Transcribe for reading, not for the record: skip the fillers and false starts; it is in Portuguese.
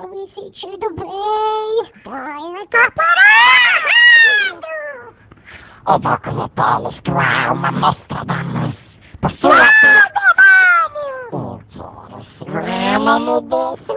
Me sentindo bem, tô incorporado! O óculos deles que é uma Nostradamus. Não, demônio! O Zoro Supremo no bolso.